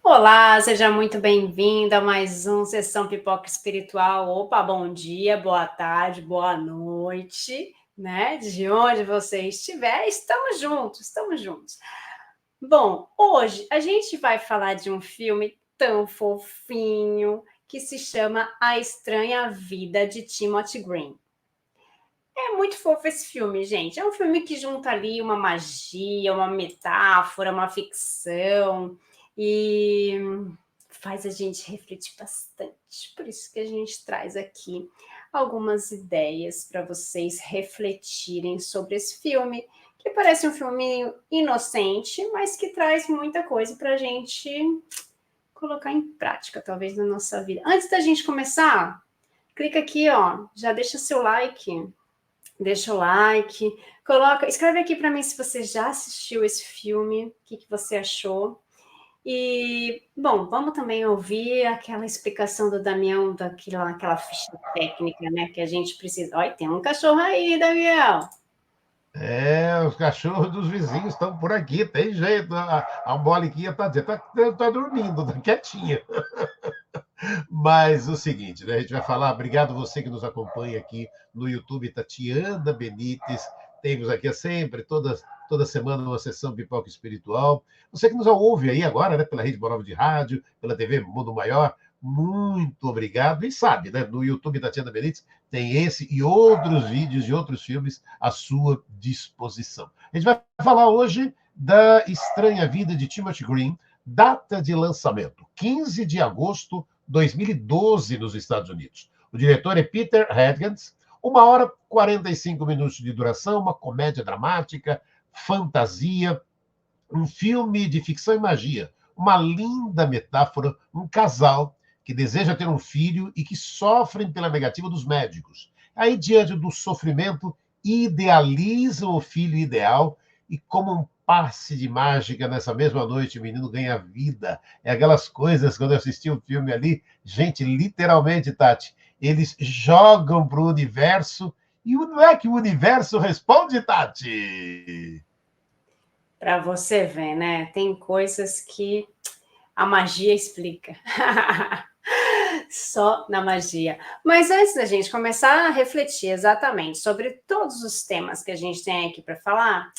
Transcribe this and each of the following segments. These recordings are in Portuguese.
Olá, seja muito bem-vindo a mais um Sessão Pipoca Espiritual. Opa, bom dia, boa tarde, boa noite, né? De onde você estiver, estamos juntos, estamos juntos. Bom, hoje a gente vai falar de um filme tão fofinho que se chama A Estranha Vida de Timothy Green. É muito fofo esse filme, gente. É um filme que junta ali uma magia, uma metáfora, uma ficção e faz a gente refletir bastante. Por isso que a gente traz aqui algumas ideias para vocês refletirem sobre esse filme, que parece um filme inocente, mas que traz muita coisa para a gente colocar em prática, talvez, na nossa vida. Antes da gente começar, clica aqui, ó, já deixa seu like. Deixa o like, escreve aqui para mim se você já assistiu esse filme, o que você achou. E, bom, vamos também ouvir aquela explicação do Damião, aquela ficha técnica, né, que a gente precisa. Olha, tem um cachorro aí, Damião. Os cachorros dos vizinhos estão por aqui, tem jeito. A Moliquinha tá dormindo, tá quietinha. Mas o seguinte, né? A gente vai falar, obrigado você que nos acompanha aqui no YouTube, Tatiana Benites. Temos aqui sempre, toda semana, uma sessão Pipoca Espiritual. Você que nos ouve aí agora, né, pela Rede Boa Nova de Rádio, pela TV Mundo Maior, muito obrigado. E sabe, né, no YouTube Tatiana Benites tem esse e outros vídeos de outros filmes à sua disposição. A gente vai falar hoje da Estranha Vida de Timothy Green, data de lançamento, 15 de agosto 2012 nos Estados Unidos. O diretor é Peter Hedges, 1 hora e 45 minutos de duração, uma comédia dramática, fantasia, um filme de ficção e magia, uma linda metáfora, um casal que deseja ter um filho e que sofrem pela negativa dos médicos. Aí, diante do sofrimento, idealizam o filho ideal e, como um passe de mágica, nessa mesma noite, o menino ganha vida. É aquelas coisas, quando eu assisti o filme ali, gente, literalmente, Tati, eles jogam para o universo e não é que o universo responde, Tati? Para você ver, né? Tem coisas que a magia explica. Só na magia. Mas antes da gente começar a refletir exatamente sobre todos os temas que a gente tem aqui para falar,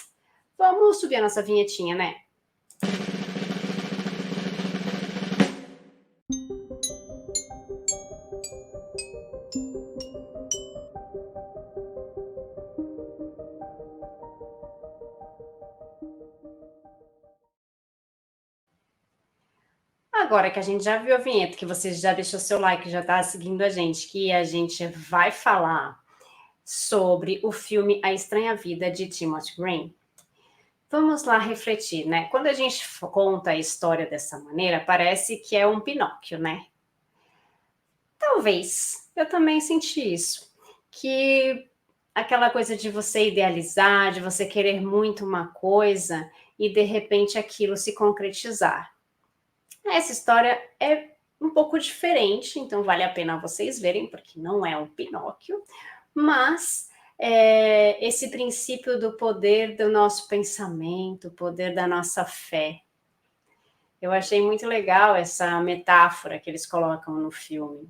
vamos subir a nossa vinhetinha, né? Agora que a gente já viu a vinheta, que você já deixou seu like, já está seguindo a gente, que a gente vai falar sobre o filme A Estranha Vida de Timothy Green. Vamos lá refletir, né? Quando a gente conta a história dessa maneira, parece que é um Pinóquio, né? Talvez. Eu também senti isso. Que aquela coisa de você idealizar, de você querer muito uma coisa e de repente aquilo se concretizar. Essa história é um pouco diferente, então vale a pena vocês verem, porque não é um Pinóquio, mas esse princípio do poder do nosso pensamento, o poder da nossa fé. Eu achei muito legal essa metáfora que eles colocam no filme.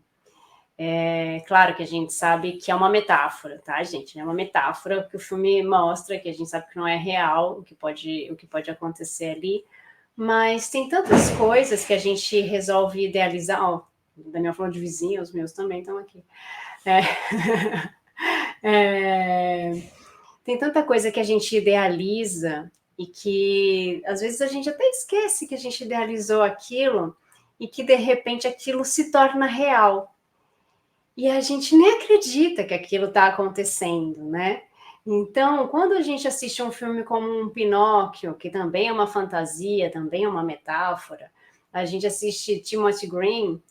É claro que a gente sabe que é uma metáfora, tá, gente? É uma metáfora que o filme mostra, que a gente sabe que não é real, o que pode acontecer ali, mas tem tantas coisas que a gente resolve idealizar. Ó, o Daniel falou de vizinhos, os meus também estão aqui. Tem tanta coisa que a gente idealiza e que às vezes a gente até esquece que a gente idealizou aquilo e que de repente aquilo se torna real. E a gente nem acredita que aquilo está acontecendo, né? Então, quando a gente assiste um filme como um Pinóquio, que também é uma fantasia, também é uma metáfora, a gente assiste Timothy Green,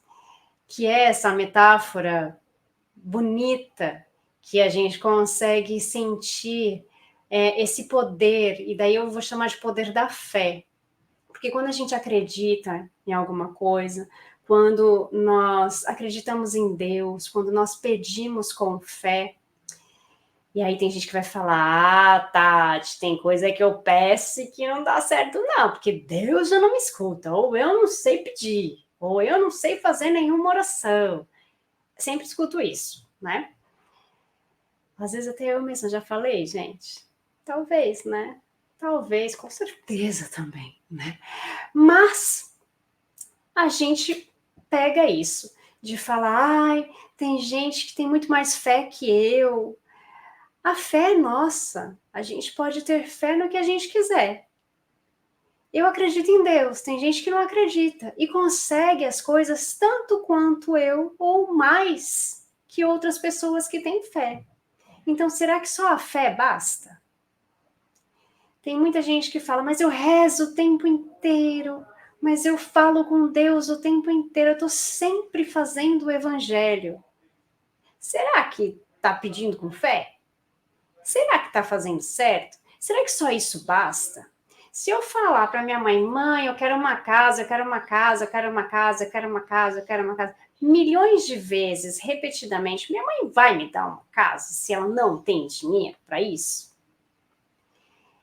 que é essa metáfora bonita, que a gente consegue sentir esse poder, e daí eu vou chamar de poder da fé. Porque quando a gente acredita em alguma coisa, quando nós acreditamos em Deus, quando nós pedimos com fé, E aí tem gente que vai falar, ah, Tati, tem coisa que eu peço e que não dá certo não, porque Deus já não me escuta, ou eu não sei pedir, ou eu não sei fazer nenhuma oração. Sempre escuto isso, né? Às vezes até eu mesma já falei, gente. Talvez, né? Talvez, com certeza também, né? Mas a gente pega isso de falar, ai, tem gente que tem muito mais fé que eu. A fé é nossa. A gente pode ter fé no que a gente quiser. Eu acredito em Deus, tem gente que não acredita e consegue as coisas tanto quanto eu ou mais que outras pessoas que têm fé. Então, será que só a fé basta? Tem muita gente que fala, mas eu rezo o tempo inteiro, mas eu falo com Deus o tempo inteiro, eu estou sempre fazendo o evangelho. Será que está pedindo com fé? Será que está fazendo certo? Será que só isso basta? Se eu falar para minha mãe, mãe, eu quero uma casa, eu quero uma casa, eu quero uma casa, eu quero uma casa, eu quero uma casa, milhões de vezes, repetidamente, minha mãe vai me dar uma casa se ela não tem dinheiro para isso?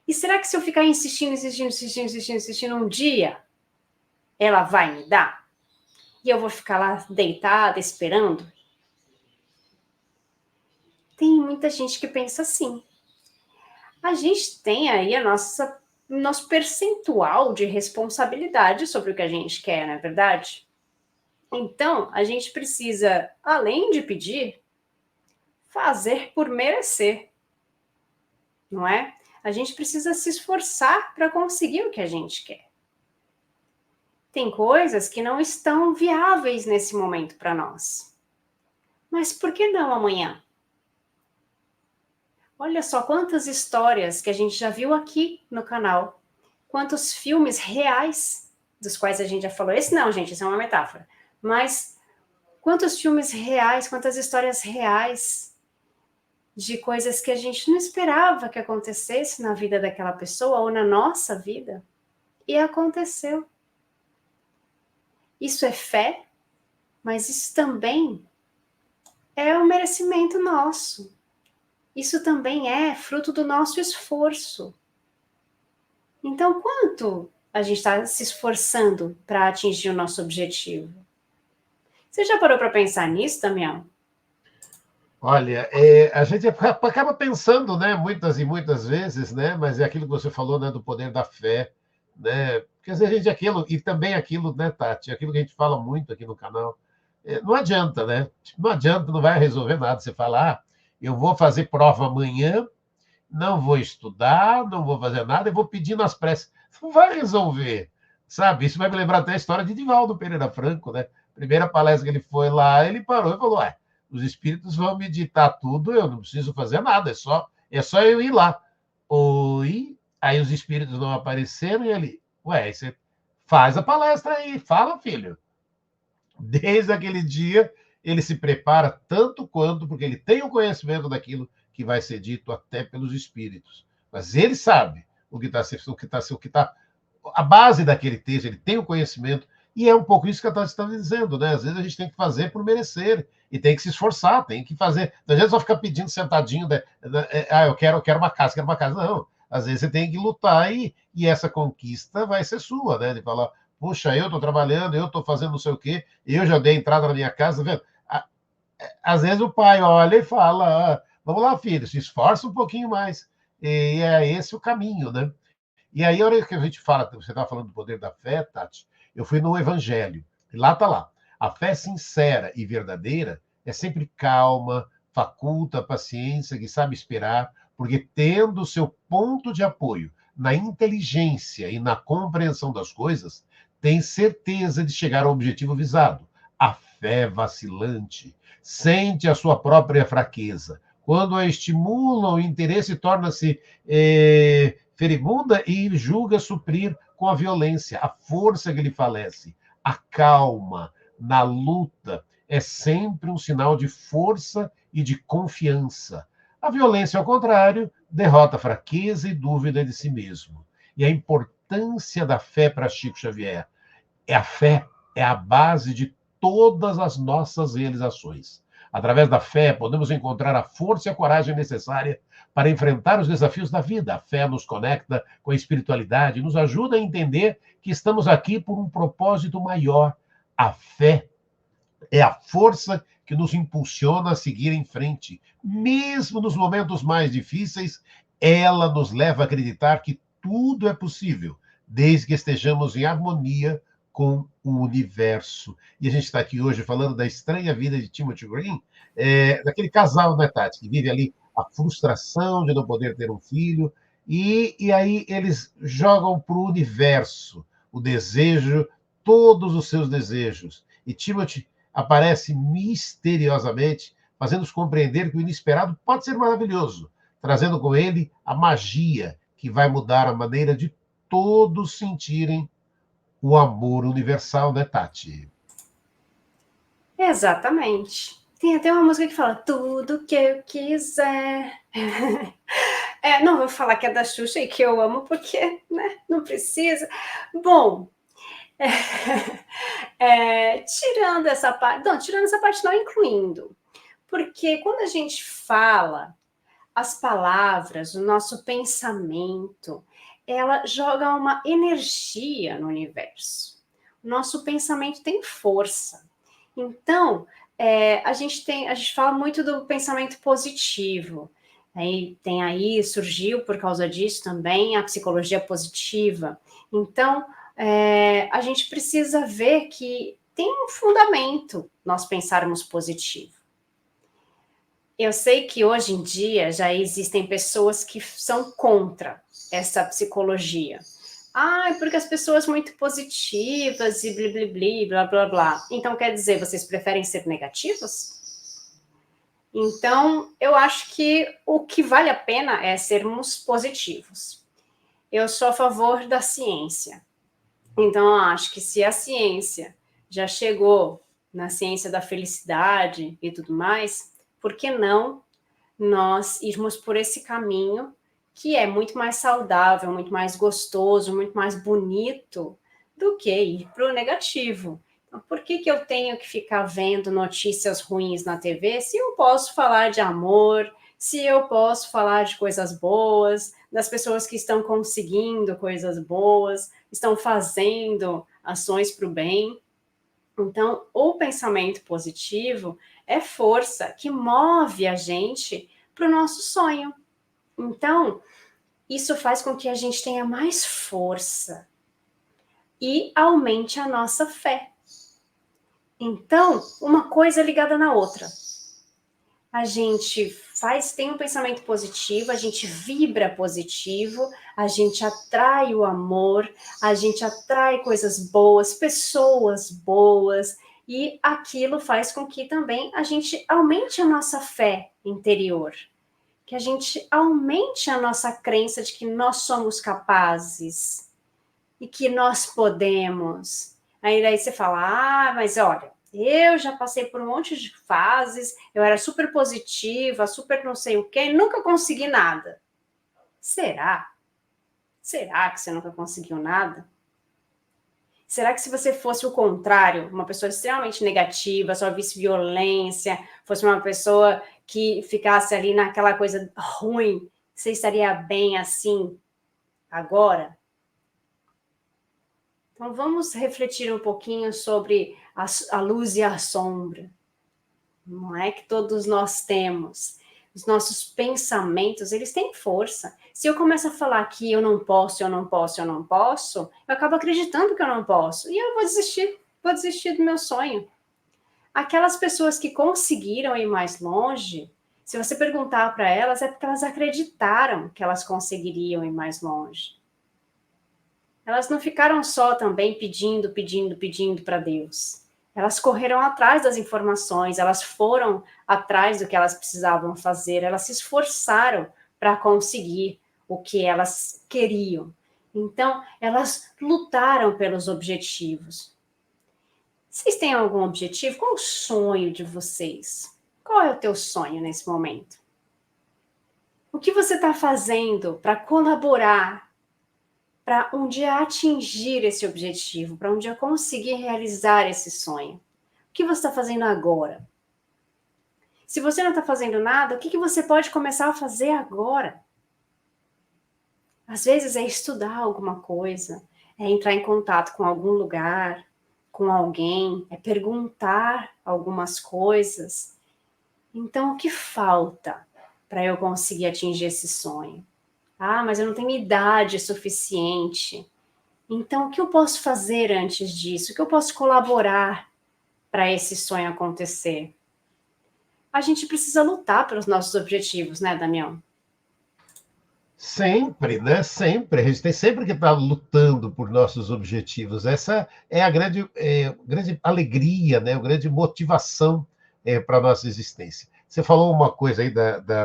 E será que se eu ficar insistindo, um dia ela vai me dar? E eu vou ficar lá deitada, esperando? Tem muita gente que pensa assim. A gente tem aí nosso percentual de responsabilidade sobre o que a gente quer, não é verdade? Então, a gente precisa, além de pedir, fazer por merecer, não é? A gente precisa se esforçar para conseguir o que a gente quer. Tem coisas que não estão viáveis nesse momento para nós. Mas por que não amanhã? Olha só quantas histórias que a gente já viu aqui no canal. Quantos filmes reais, dos quais a gente já falou. Esse não, gente, isso é uma metáfora. Mas quantos filmes reais, quantas histórias reais de coisas que a gente não esperava que acontecesse na vida daquela pessoa ou na nossa vida. E aconteceu. Isso é fé, mas isso também é um merecimento nosso. Isso também é fruto do nosso esforço. Então, quanto a gente está se esforçando para atingir o nosso objetivo? Você já parou para pensar nisso, Damião? Olha, a gente acaba pensando, né, muitas e muitas vezes, né, mas é aquilo que você falou, né, do poder da fé, né, porque às vezes a gente aquilo, e também aquilo, né, Tati, aquilo que a gente fala muito aqui no canal, não adianta, né, não adianta, não vai resolver nada, você falar, ah, eu vou fazer prova amanhã, não vou estudar, não vou fazer nada, eu vou pedir nas pressas, não vai resolver, sabe, isso vai me lembrar até a história de Divaldo Pereira Franco, né, primeira palestra que ele foi lá, ele parou e falou, ué, os espíritos vão me ditar tudo, eu não preciso fazer nada, é só eu ir lá. Oi, aí os espíritos não apareceram e ele, ué, você faz a palestra aí, fala, filho. Desde aquele dia, ele se prepara tanto quanto, porque ele tem o conhecimento daquilo que vai ser dito até pelos espíritos. Mas ele sabe o que está a base daquele texto, ele tem o conhecimento, e é um pouco isso que a Tati está dizendo, né? Às vezes a gente tem que fazer por merecer, e tem que se esforçar, tem que fazer. Não adianta só ficar pedindo sentadinho, eu quero uma casa, quero uma casa. Não. Às vezes você tem que lutar e essa conquista vai ser sua, né? De falar, puxa, eu estou trabalhando, eu estou fazendo não sei o quê, eu já dei entrada na minha casa, tá vendo? Às vezes o pai olha e fala, vamos lá, filho, se esforça um pouquinho mais. E é esse o caminho, né? E aí, a hora que a gente fala, você está falando do poder da fé, Tati, eu fui no Evangelho, e lá está lá. A fé sincera e verdadeira é sempre calma, faculta a paciência, que sabe esperar, porque tendo o seu ponto de apoio na inteligência e na compreensão das coisas, tem certeza de chegar ao objetivo visado. A fé vacilante sente a sua própria fraqueza. Quando a estimula, o interesse torna-se feribunda e julga suprir com a violência, a força que lhe falece. A calma na luta é sempre um sinal de força e de confiança. A violência, ao contrário, derrota a fraqueza e dúvida de si mesmo. E a importância da fé para Chico Xavier. A fé é a base de todas as nossas realizações. Através da fé, podemos encontrar a força e a coragem necessária para enfrentar os desafios da vida. A fé nos conecta com a espiritualidade, nos ajuda a entender que estamos aqui por um propósito maior. A fé é a força que nos impulsiona a seguir em frente. Mesmo nos momentos mais difíceis, ela nos leva a acreditar que tudo é possível, desde que estejamos em harmonia com o universo. E a gente está aqui hoje falando da estranha vida de Timothy Green, daquele casal, né, Tati, que vive ali a frustração de não poder ter um filho, e aí eles jogam para o universo o desejo, todos os seus desejos. E Timothy aparece misteriosamente, fazendo-nos compreender que o inesperado pode ser maravilhoso, trazendo com ele a magia que vai mudar a maneira de todos sentirem o amor universal, né, Tati? Exatamente. Tem até uma música que fala tudo que eu quiser. Não vou falar que é da Xuxa e que eu amo, porque, né, não precisa. Bom, tirando essa parte, não, não, incluindo, porque quando a gente fala, as palavras, o nosso pensamento, ela joga uma energia no universo. O nosso pensamento tem força. Então, a gente fala muito do pensamento positivo. Surgiu por causa disso também a psicologia positiva. Então, a gente precisa ver que tem um fundamento nós pensarmos positivo. Eu sei que hoje em dia já existem pessoas que são contra essa psicologia. Porque as pessoas muito positivas e blá, blá, blá, blá. Então, quer dizer, vocês preferem ser negativos? Então, eu acho que o que vale a pena é sermos positivos. Eu sou a favor da ciência. Então, eu acho que se a ciência já chegou na ciência da felicidade e tudo mais, por que não nós irmos por esse caminho que é muito mais saudável, muito mais gostoso, muito mais bonito do que ir para o negativo. Então, por que eu tenho que ficar vendo notícias ruins na TV se eu posso falar de amor, se eu posso falar de coisas boas, das pessoas que estão conseguindo coisas boas, estão fazendo ações para o bem? Então, o pensamento positivo é força que move a gente para o nosso sonho. Então, isso faz com que a gente tenha mais força e aumente a nossa fé. Então, uma coisa é ligada na outra. A gente tem um pensamento positivo, a gente vibra positivo, a gente atrai o amor, a gente atrai coisas boas, pessoas boas, e aquilo faz com que também a gente aumente a nossa fé interior, que a gente aumente a nossa crença de que nós somos capazes e que nós podemos. Aí daí você fala, mas olha, eu já passei por um monte de fases, eu era super positiva, super não sei o quê, nunca consegui nada. Será? Será que você nunca conseguiu nada? Será que se você fosse o contrário, uma pessoa extremamente negativa, só visse violência, fosse uma pessoa que ficasse ali naquela coisa ruim, você estaria bem assim agora? Então vamos refletir um pouquinho sobre a luz e a sombra. Não é que todos nós temos. Os nossos pensamentos, eles têm força. Se eu começo a falar que eu não posso, eu não posso, eu não posso, eu acabo acreditando que eu não posso. E eu vou desistir do meu sonho. Aquelas pessoas que conseguiram ir mais longe, se você perguntar para elas, é porque elas acreditaram que elas conseguiriam ir mais longe. Elas não ficaram só também pedindo para Deus. Elas correram atrás das informações, elas foram atrás do que elas precisavam fazer, elas se esforçaram para conseguir o que elas queriam. Então, elas lutaram pelos objetivos. Vocês têm algum objetivo? Qual o sonho de vocês? Qual é o teu sonho nesse momento? O que você está fazendo para colaborar para um dia atingir esse objetivo, para um dia conseguir realizar esse sonho? O que você está fazendo agora? Se você não está fazendo nada, o que você pode começar a fazer agora? Às vezes é estudar alguma coisa, é entrar em contato com algum lugar, com alguém, é perguntar algumas coisas. Então, o que falta para eu conseguir atingir esse sonho? Ah, mas eu não tenho idade suficiente. Então, o que eu posso fazer antes disso? O que eu posso colaborar para esse sonho acontecer? A gente precisa lutar pelos nossos objetivos, né, Damião? Sempre, né? Sempre. A gente tem sempre que estar lutando por nossos objetivos. Essa é a grande alegria, né? A grande motivação para a nossa existência. Você falou uma coisa aí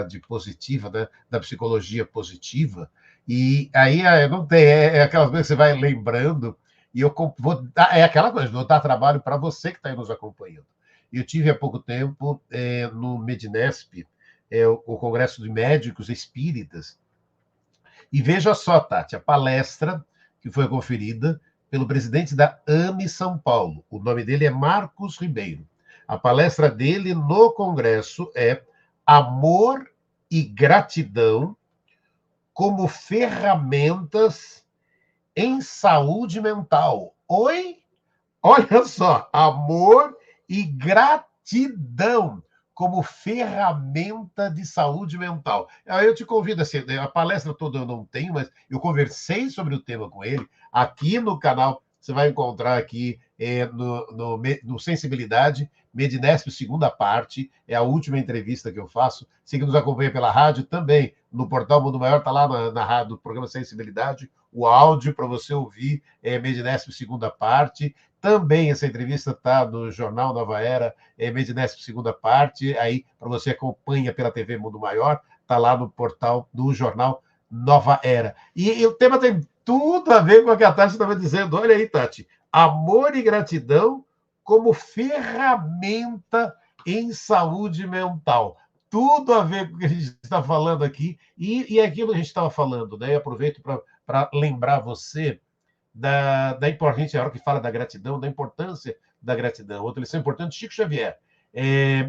de positiva, né? Da psicologia positiva, e aí não tem, é aquelas coisas que você vai lembrando, e vou dar, é aquela coisa, vou dar trabalho para você que está aí nos acompanhando. Eu tive há pouco tempo no Medinesp, o Congresso de Médicos Espíritas, e veja só, Tati, a palestra que foi conferida pelo presidente da AME São Paulo. O nome dele é Marcos Ribeiro. A palestra dele no Congresso é Amor e Gratidão como ferramentas em saúde mental. Oi? Olha só, amor e gratidão como ferramenta de saúde mental. Aí eu te convido, assim, a palestra toda eu não tenho, mas eu conversei sobre o tema com ele. Aqui no canal, você vai encontrar aqui no Sensibilidade, Medinesp, segunda parte, é a última entrevista que eu faço. Você que nos acompanha pela rádio também, no portal Mundo Maior, está lá na rádio, do programa Sensibilidade, o áudio para você ouvir, Medinesp, segunda parte. Também essa entrevista está no Jornal Nova Era, Medinesp, segunda parte. Aí, para você acompanha pela TV Mundo Maior, está lá no portal do Jornal Nova Era. E o tema tem tudo a ver com o que a Tati estava dizendo. Olha aí, Tati. Amor e gratidão como ferramenta em saúde mental. Tudo a ver com o que a gente está falando aqui. E é aquilo que a gente estava falando, né? Eu aproveito para lembrar você da importância, a hora que fala da gratidão, da importância da gratidão. Outra lição importante, Chico Xavier.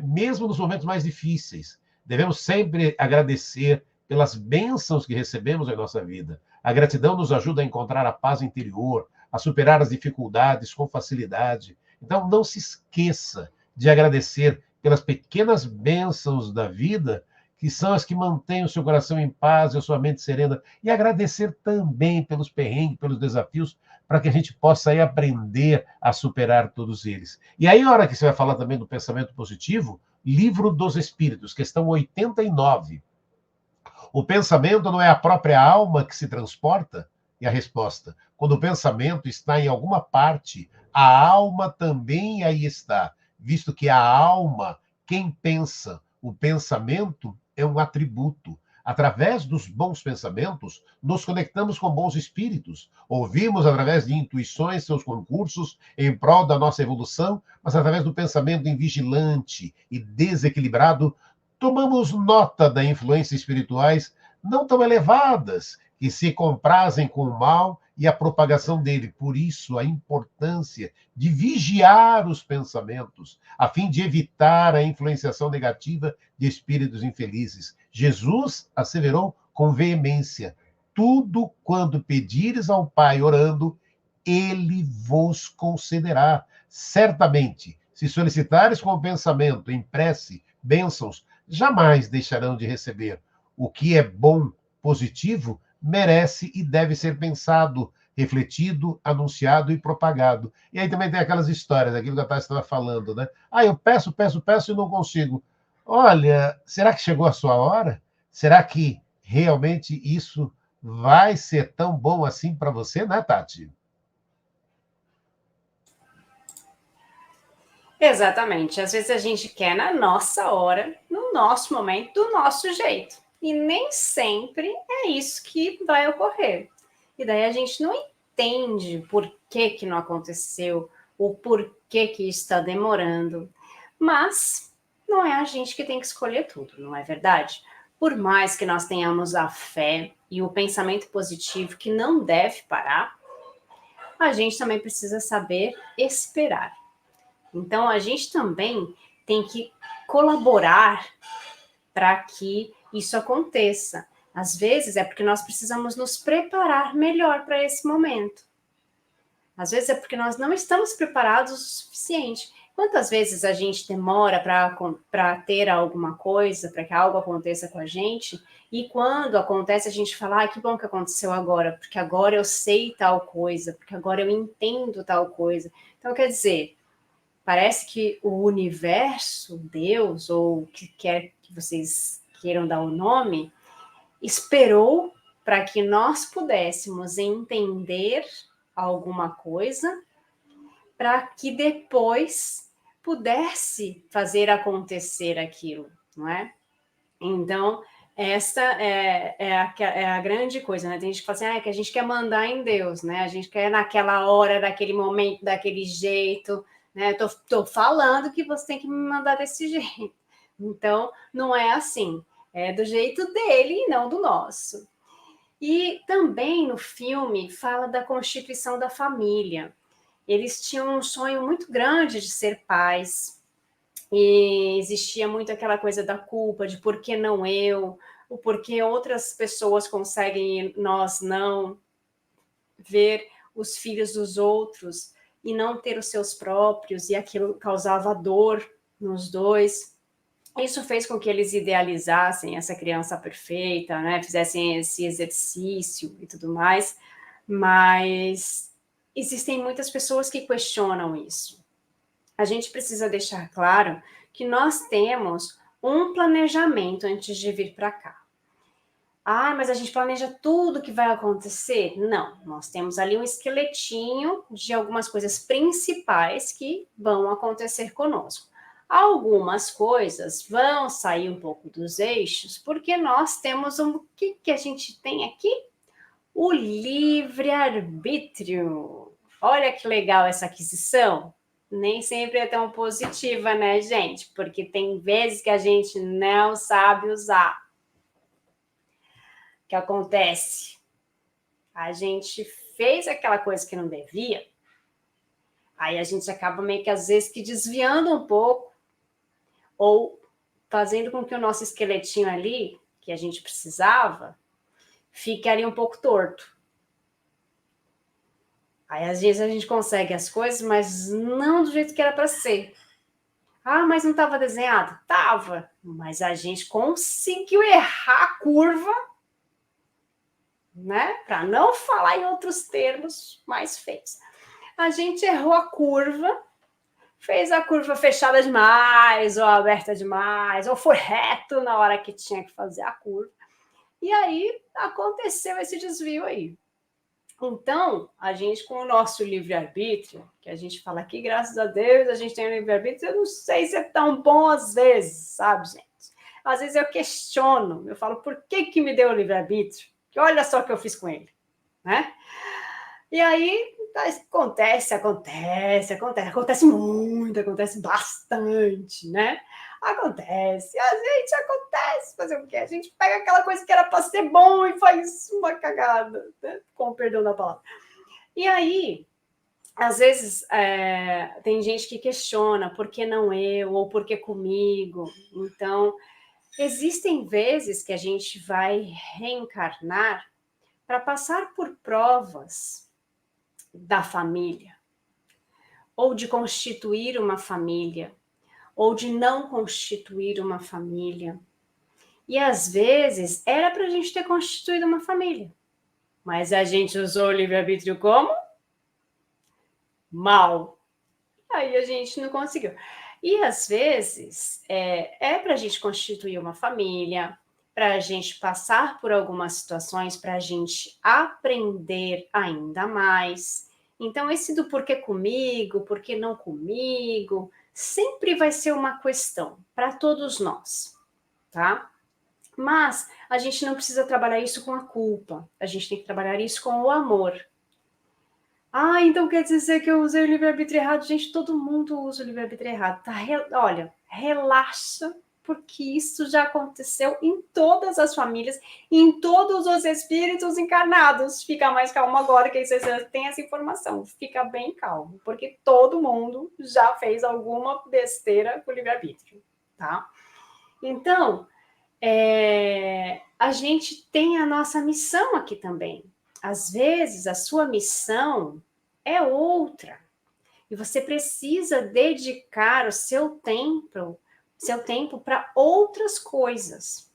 Mesmo nos momentos mais difíceis, devemos sempre agradecer pelas bênçãos que recebemos em nossa vida. A gratidão nos ajuda a encontrar a paz interior, a superar as dificuldades com facilidade. Então, não se esqueça de agradecer pelas pequenas bênçãos da vida, que são as que mantêm o seu coração em paz e a sua mente serena, e agradecer também pelos perrengues, pelos desafios, para que a gente possa aí aprender a superar todos eles. E aí, a hora que você vai falar também do pensamento positivo, Livro dos Espíritos, questão 89. O pensamento não é a própria alma que se transporta? E a resposta: quando o pensamento está em alguma parte, a alma também aí está, visto que a alma, quem pensa, o pensamento é um atributo. Através dos bons pensamentos, nos conectamos com bons espíritos. Ouvimos através de intuições seus concursos em prol da nossa evolução, mas através do pensamento invigilante e desequilibrado, tomamos nota das influências espirituais não tão elevadas, que se comprazem com o mal e a propagação dele. Por isso, a importância de vigiar os pensamentos, a fim de evitar a influenciação negativa de espíritos infelizes. Jesus asseverou com veemência: tudo quando pedires ao Pai orando, ele vos concederá. Certamente, se solicitares com o pensamento, em prece, bênçãos, jamais deixarão de receber. O que é bom, positivo, merece e deve ser pensado, refletido, anunciado e propagado. E aí também tem aquelas histórias, aquilo que a Tati estava falando, né? Ah, eu peço, peço, peço e não consigo. Olha, será que chegou a sua hora? Será que realmente isso vai ser tão bom assim para você, né, Tati? Exatamente. Às vezes a gente quer na nossa hora, no nosso momento, do nosso jeito. E nem sempre é isso que vai ocorrer. E daí a gente não entende por que não aconteceu, o porquê que está demorando. Mas não é a gente que tem que escolher tudo, não é verdade? Por mais que nós tenhamos a fé e o pensamento positivo que não deve parar, a gente também precisa saber esperar. Então, a gente também tem que colaborar para que isso aconteça. Às vezes é porque nós precisamos nos preparar melhor para esse momento. Às vezes é porque nós não estamos preparados o suficiente. Quantas vezes a gente demora para ter alguma coisa, para que algo aconteça com a gente, e quando acontece a gente fala, que bom que aconteceu agora, porque agora eu sei tal coisa, porque agora eu entendo tal coisa. Então, quer dizer, parece que o universo, Deus, ou o que quer que vocês queiram dar o nome, esperou para que nós pudéssemos entender alguma coisa, para que depois pudesse fazer acontecer aquilo, não é? Então, essa é a grande coisa, né? Tem gente que fala assim, que a gente quer mandar em Deus, né? A gente quer naquela hora, daquele momento, daquele jeito, né? Tô falando que você tem que me mandar desse jeito. Então, não é assim. É do jeito dele e não do nosso. E também no filme fala da constituição da família. Eles tinham um sonho muito grande de ser pais, e existia muito aquela coisa da culpa, de por que não eu, o porquê outras pessoas conseguem e nós não, ver os filhos dos outros e não ter os seus próprios, e aquilo causava dor nos dois. Isso fez com que eles idealizassem essa criança perfeita, né? Fizessem esse exercício e tudo mais, mas existem muitas pessoas que questionam isso. A gente precisa deixar claro que nós temos um planejamento antes de vir para cá. Mas a gente planeja tudo que vai acontecer? Não, nós temos ali um esqueletinho de algumas coisas principais que vão acontecer conosco. Algumas coisas vão sair um pouco dos eixos, porque nós temos o que a gente tem aqui? O livre-arbítrio. Olha que legal essa aquisição. Nem sempre é tão positiva, né, gente? Porque tem vezes que a gente não sabe usar. O que acontece? A gente fez aquela coisa que não devia, aí a gente acaba meio que às vezes que desviando um pouco, ou fazendo com que o nosso esqueletinho ali, que a gente precisava, fique ali um pouco torto. Aí às vezes a gente consegue as coisas, mas não do jeito que era para ser. Mas não estava desenhado? Tava, mas a gente conseguiu errar a curva, né? Para não falar em outros termos mais feios. A gente errou a curva, fez a curva fechada demais, ou aberta demais, ou foi reto na hora que tinha que fazer a curva. E aí aconteceu esse desvio aí. Então, a gente, com o nosso livre-arbítrio, que a gente fala aqui, graças a Deus, a gente tem um livre-arbítrio, eu não sei se é tão bom às vezes, sabe, gente? Às vezes eu questiono, eu falo, por que me deu o livre-arbítrio? Que olha só o que eu fiz com ele, né? E aí, acontece muito, acontece bastante, né? Acontece, a gente acontece, fazer o quê? A gente pega aquela coisa que era para ser bom e faz uma cagada, né? Com o perdão da palavra. E aí, às vezes, tem gente que questiona por que não eu, ou por que comigo. Então, existem vezes que a gente vai reencarnar para passar por provas da família, ou de constituir uma família, ou de não constituir uma família. E às vezes era para a gente ter constituído uma família, mas a gente usou o livre-arbítrio como? Mal. Aí a gente não conseguiu. E às vezes é para a gente constituir uma família, para a gente passar por algumas situações, para a gente aprender ainda mais. Então, esse do porquê comigo, porquê não comigo, sempre vai ser uma questão para todos nós, tá? Mas a gente não precisa trabalhar isso com a culpa, a gente tem que trabalhar isso com o amor. Então quer dizer que eu usei o livre-arbítrio errado? Gente, todo mundo usa o livre-arbítrio errado, tá? Olha, relaxa, porque isso já aconteceu em todas as famílias, em todos os espíritos encarnados. Fica mais calmo agora que você tem essa informação. Fica bem calmo, porque todo mundo já fez alguma besteira com o livre-arbítrio, tá? Então, a gente tem a nossa missão aqui também. Às vezes, a sua missão é outra. E você precisa dedicar o seu tempo para outras coisas.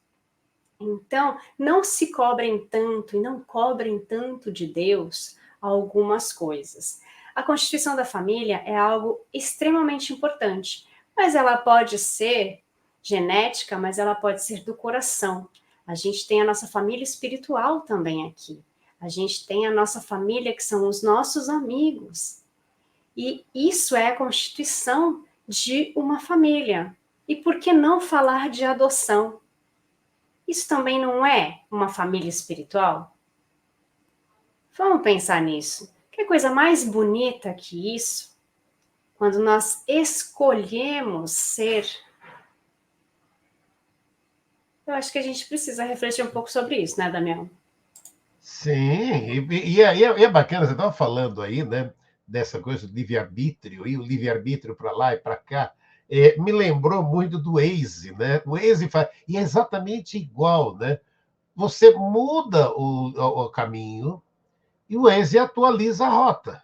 Então, não se cobrem tanto e não cobrem tanto de Deus algumas coisas. A constituição da família é algo extremamente importante, mas ela pode ser genética, mas ela pode ser do coração. A gente tem a nossa família espiritual também aqui. A gente tem a nossa família, que são os nossos amigos. E isso é a constituição de uma família. E por que não falar de adoção? Isso também não é uma família espiritual? Vamos pensar nisso. Que coisa mais bonita que isso? Quando nós escolhemos ser. Eu acho que a gente precisa refletir um pouco sobre isso, né, Damião? Sim, e é bacana, você estava falando aí, né, dessa coisa do livre-arbítrio, e o livre-arbítrio para lá e para cá, me lembrou muito do Waze, né? O Waze faz, e é exatamente igual, né? Você muda o caminho e o Waze atualiza a rota.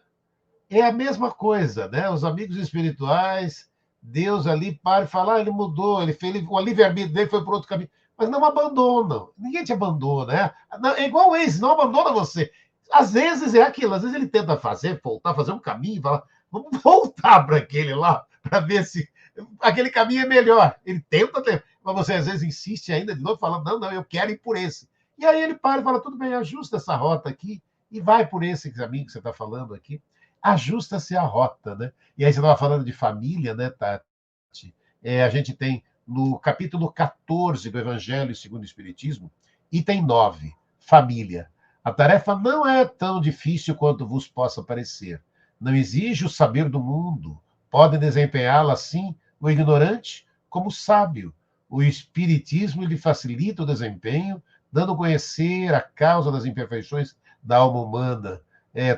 É a mesma coisa, né? Os amigos espirituais, Deus ali para e fala, ele mudou, ele fez, o livre-arbítrio dele foi para outro caminho. Mas não abandonam. Ninguém te abandona, né? É igual o ex, não abandona você. Às vezes é aquilo, às vezes ele tenta voltar, fazer um caminho, fala, vamos voltar para aquele lá, para ver se aquele caminho é melhor. Ele tenta, mas você às vezes insiste ainda de novo, falando, não, eu quero ir por esse. E aí ele para e fala, tudo bem, ajusta essa rota aqui e vai por esse caminho que você está falando aqui. Ajusta-se a rota, né? E aí você estava falando de família, né, Tati? A gente tem no capítulo 14 do Evangelho segundo o Espiritismo, item 9, família. A tarefa não é tão difícil quanto vos possa parecer. Não exige o saber do mundo. Pode desempenhá-la, assim, o ignorante como o sábio. O Espiritismo lhe facilita o desempenho, dando a conhecer a causa das imperfeições da alma humana.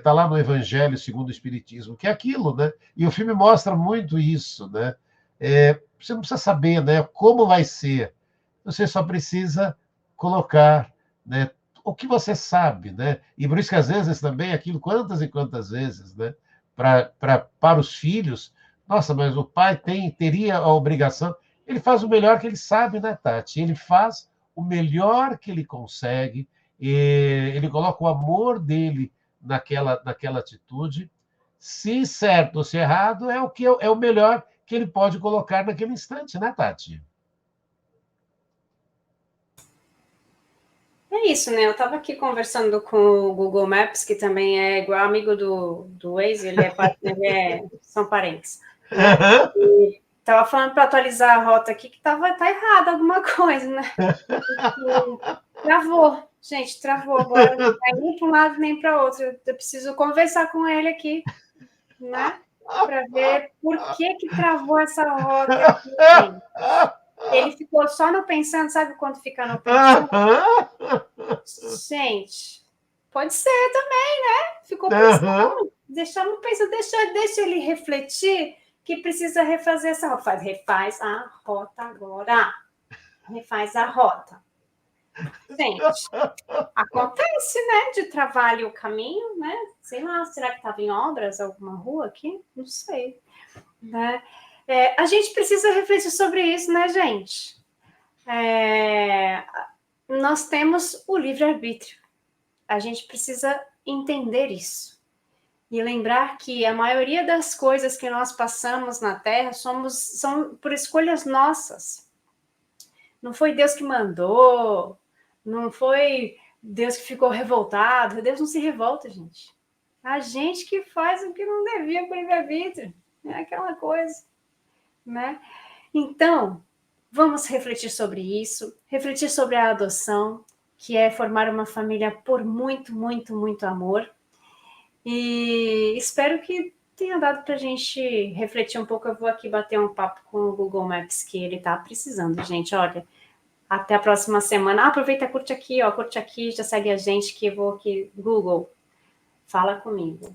Tá lá no Evangelho segundo o Espiritismo, que é aquilo, né? E o filme mostra muito isso, né? Você não precisa saber, né, como vai ser. Você só precisa colocar, né, o que você sabe, né? E por isso que às vezes também aquilo, quantas e quantas vezes, né, para os filhos, nossa, mas o pai teria a obrigação, ele faz o melhor que ele sabe, né, Tati? Ele faz o melhor que ele consegue, ele coloca o amor dele naquela atitude. Se certo ou se errado, é o melhor que ele pode colocar naquele instante, né, Tati? É isso, né? Eu estava aqui conversando com o Google Maps, que também é igual amigo do Waze, são parentes, né? E estava falando para atualizar a rota aqui que tá errado alguma coisa, né? Travou, gente, travou. Agora não vai nem para um lado nem para outro. Eu preciso conversar com ele aqui, né? Para ver por que travou essa rota aqui, gente. Ele ficou só no pensando, sabe quando fica no pensando? Gente, pode ser também, né? Ficou pensando. Deixamos pensando, deixa ele refletir que precisa refazer essa rota. Refaz a rota agora. Refaz a rota. Gente, acontece, né? De travar ali o caminho, né? Sei lá, será que estava em obras alguma rua aqui? Não sei. Né? A gente precisa refletir sobre isso, né, gente? Nós temos o livre-arbítrio. A gente precisa entender isso. E lembrar que a maioria das coisas que nós passamos na Terra são por escolhas nossas. Não foi Deus que mandou, não foi Deus que ficou revoltado. Deus não se revolta, gente. A gente que faz o que não devia com o livre-arbítrio. É aquela coisa, né? Então, vamos refletir sobre isso, refletir sobre a adoção, que é formar uma família por muito, muito, muito amor. E espero que tenha dado para a gente refletir um pouco. Eu vou aqui bater um papo com o Google Maps, que ele está precisando, gente. Olha, até a próxima semana. Aproveita, curte aqui, já segue a gente, que eu vou aqui. Google, fala comigo.